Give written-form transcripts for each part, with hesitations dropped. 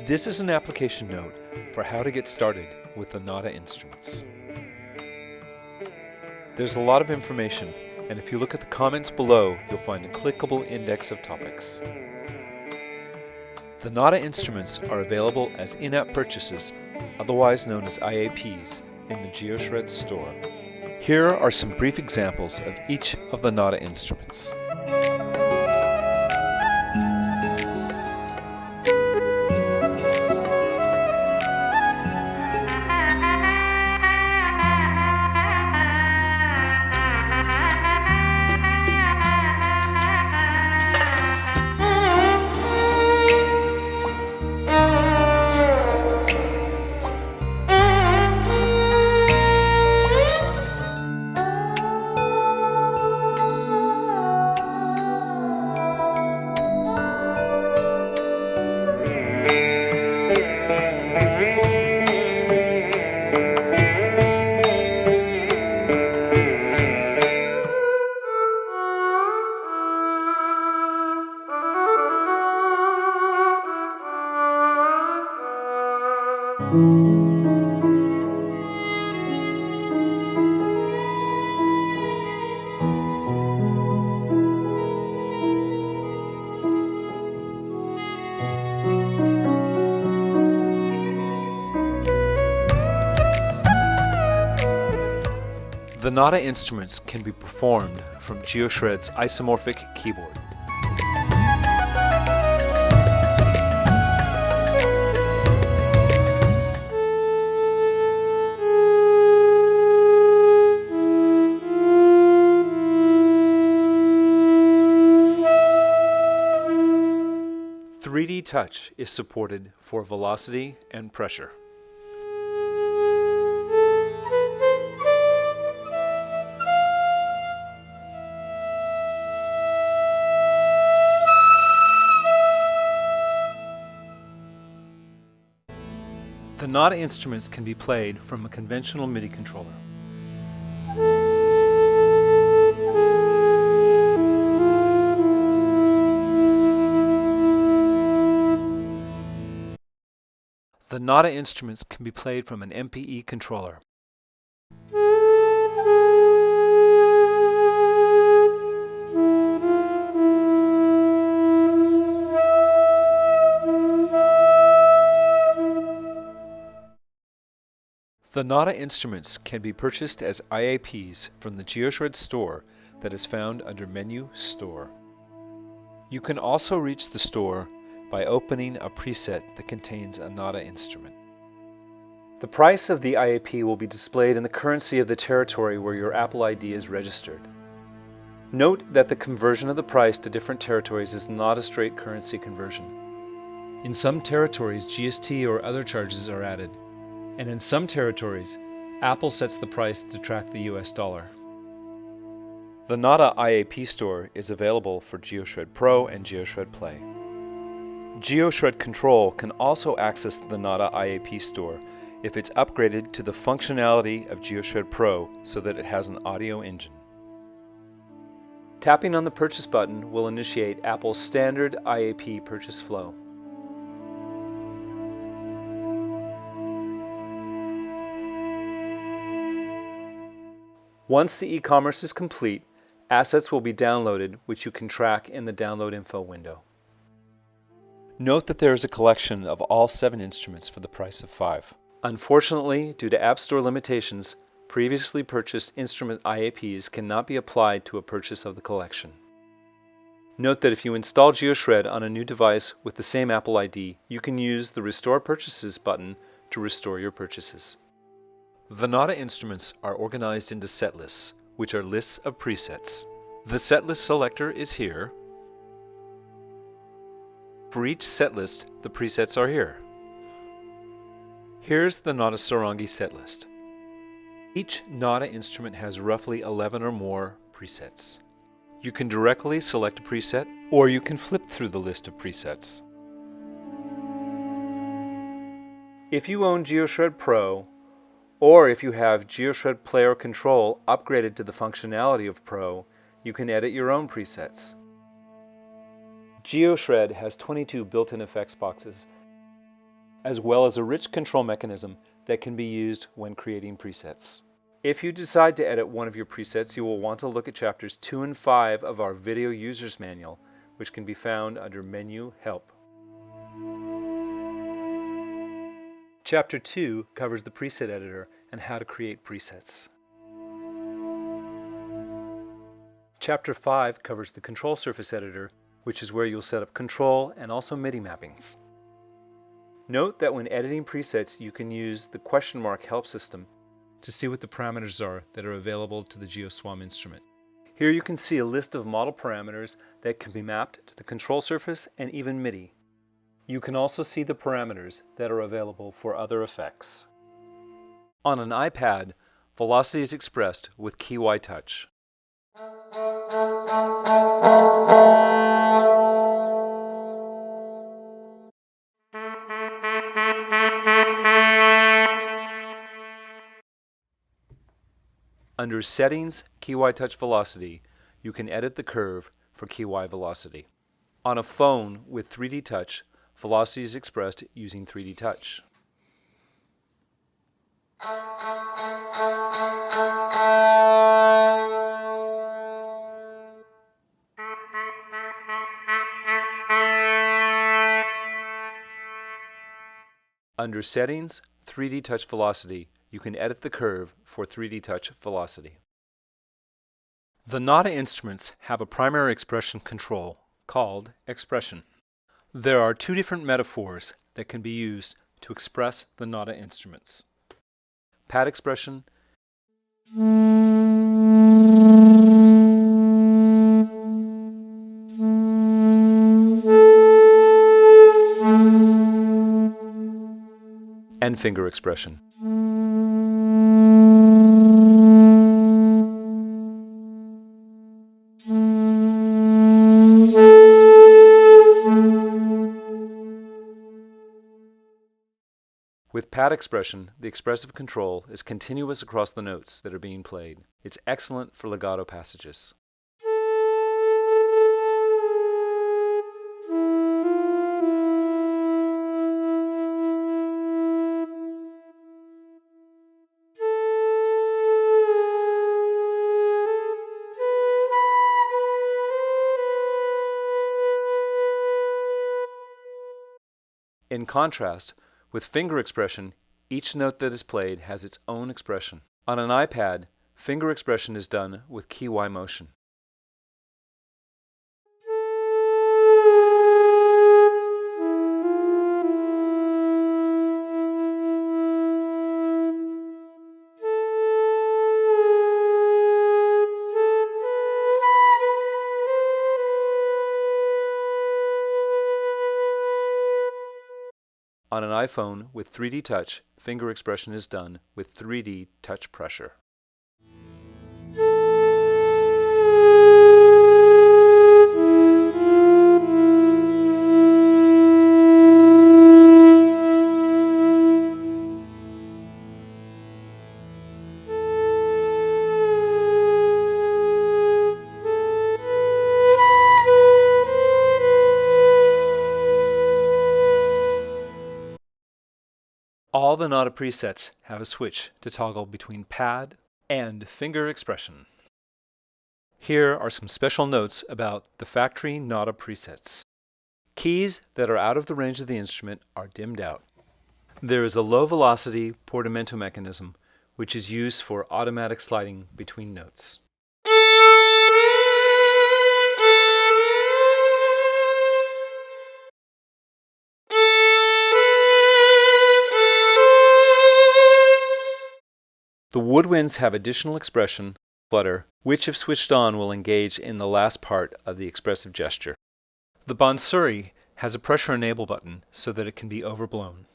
This is an application note for how to get started with the Naada Instruments. There's a lot of information, and if you look at the comments below, you'll find a clickable index of topics. The Naada Instruments are available as in-app purchases, otherwise known as IAPs, in the GeoShred Store. Here are some brief examples of each of the Naada Instruments. The Naada Instruments can be performed from GeoShred's Isomorphic keyboard. KeyY Touch is supported for velocity and pressure. The Naada Instruments can be played from a conventional MIDI controller. The Naada Instruments can be played from an MPE Controller. The Naada Instruments can be purchased as IAPs from the GeoShred Store that is found under Menu Store. You can also reach the store by opening a preset that contains a Naada instrument. The price of the IAP will be displayed in the currency of the territory where your Apple ID is registered. Note that the conversion of the price to different territories is not a straight currency conversion. In some territories, GST or other charges are added. And in some territories, Apple sets the price to track the US dollar. The Naada IAP Store is available for GeoShred Pro and GeoShred Play. GeoShred Control can also access the Naada IAP Store if it's upgraded to the functionality of GeoShred Pro so that it has an audio engine. Tapping on the purchase button will initiate Apple's standard IAP purchase flow. Once the e-commerce is complete, assets will be downloaded, which you can track in the Download Info window. Note that there is a collection of all 7 instruments for the price of 5. Unfortunately, due to App Store limitations, previously purchased instrument IAPs cannot be applied to a purchase of the collection. Note that if you install GeoShred on a new device with the same Apple ID, you can use the Restore Purchases button to restore your purchases. The Naada Instruments are organized into set lists, which are lists of presets. The set list selector is here. For each set list, the presets are here. Here's the Naada Sarangi set list. Each Naada instrument has roughly 11 or more presets. You can directly select a preset, or you can flip through the list of presets. If you own GeoShred Pro, or if you have GeoShred Player Control upgraded to the functionality of Pro, you can edit your own presets. GeoShred has 22 built-in effects boxes, as well as a rich control mechanism that can be used when creating presets. If you decide to edit one of your presets, you will want to look at chapters 2 and 5 of our Video User's Manual, which can be found under Menu Help. Chapter 2 covers the preset editor and how to create presets. Chapter 5 covers the control surface editor, which is where you'll set up control and also MIDI mappings. Note that when editing presets, you can use the question mark help system to see what the parameters are that are available to the GeoShred instrument. Here you can see a list of model parameters that can be mapped to the control surface and even MIDI. You can also see the parameters that are available for other effects. On an iPad, velocity is expressed with KeyY Touch. Under Settings, KeyY Touch Velocity, you can edit the curve for KeyY Velocity. On a phone with 3D Touch, velocity is expressed using 3D Touch. Under Settings, 3D Touch Velocity, you can edit the curve for 3D Touch Velocity. The Naada instruments have a primary expression control called Expression. There are two different metaphors that can be used to express the Naada instruments: pad expression and finger expression. With pad expression, the expressive control is continuous across the notes that are being played. It's excellent for legato passages. In contrast, with finger expression, each note that is played has its own expression. On an iPad, finger expression is done with KeyY motion. On an iPhone with 3D Touch, finger expression is done with 3D touch pressure. All the Naada presets have a switch to toggle between pad and finger expression. Here are some special notes about the factory Naada presets. Keys that are out of the range of the instrument are dimmed out. There is a low velocity Portamento mechanism, which is used for automatic sliding between notes. The woodwinds have additional expression, flutter, which if switched on will engage in the last part of the expressive gesture. The Bansuri has a pressure enable button so that it can be overblown.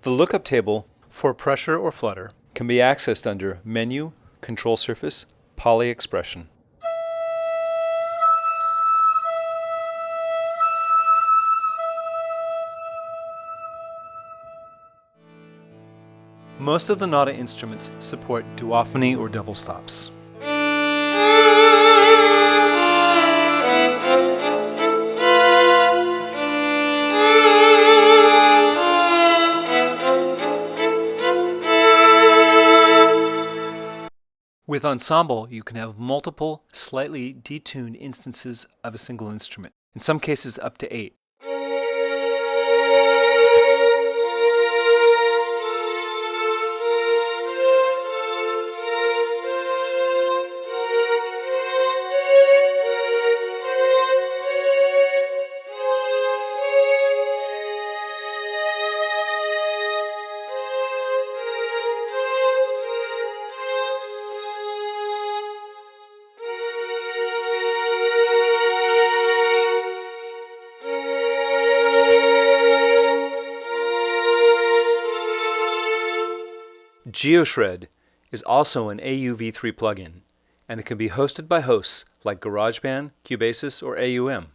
The lookup table for pressure or flutter can be accessed under Menu, Control Surface, Poly Expression. Most of the Naada instruments support duophony or double stops. With Ensemble, you can have multiple, slightly detuned instances of a single instrument, in some cases up to 8. GeoShred is also an AUv3 plugin, and it can be hosted by hosts like GarageBand, Cubase, or AUM.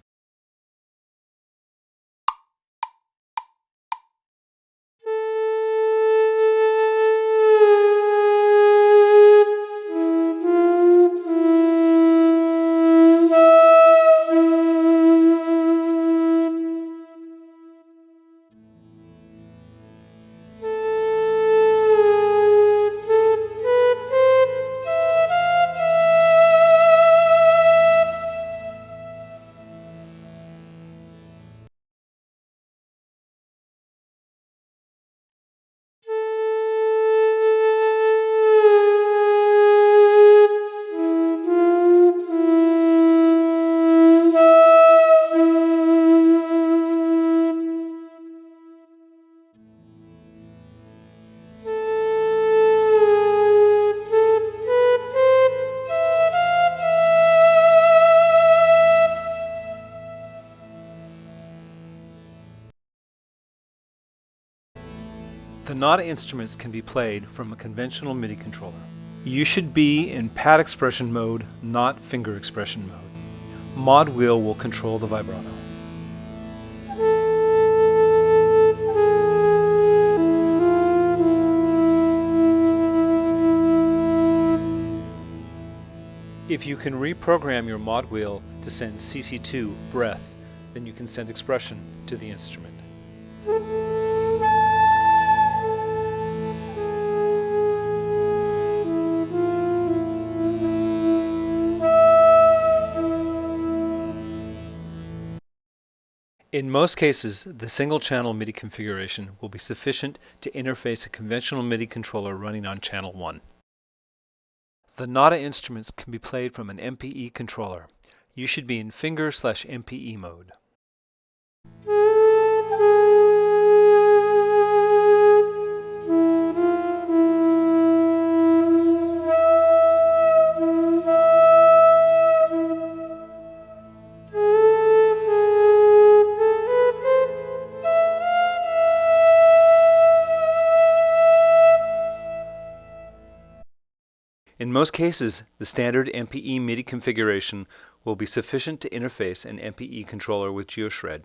The Naada instruments can be played from a conventional MIDI controller. You should be in pad expression mode, not finger expression mode. Mod wheel will control the vibrato. If you can reprogram your mod wheel to send CC2 breath, then you can send expression to the instrument. In most cases, the single-channel MIDI configuration will be sufficient to interface a conventional MIDI controller running on channel 1. The Naada instruments can be played from an MPE controller. You should be in finger/MPE mode. In most cases, the standard MPE MIDI configuration will be sufficient to interface an MPE controller with GeoShred.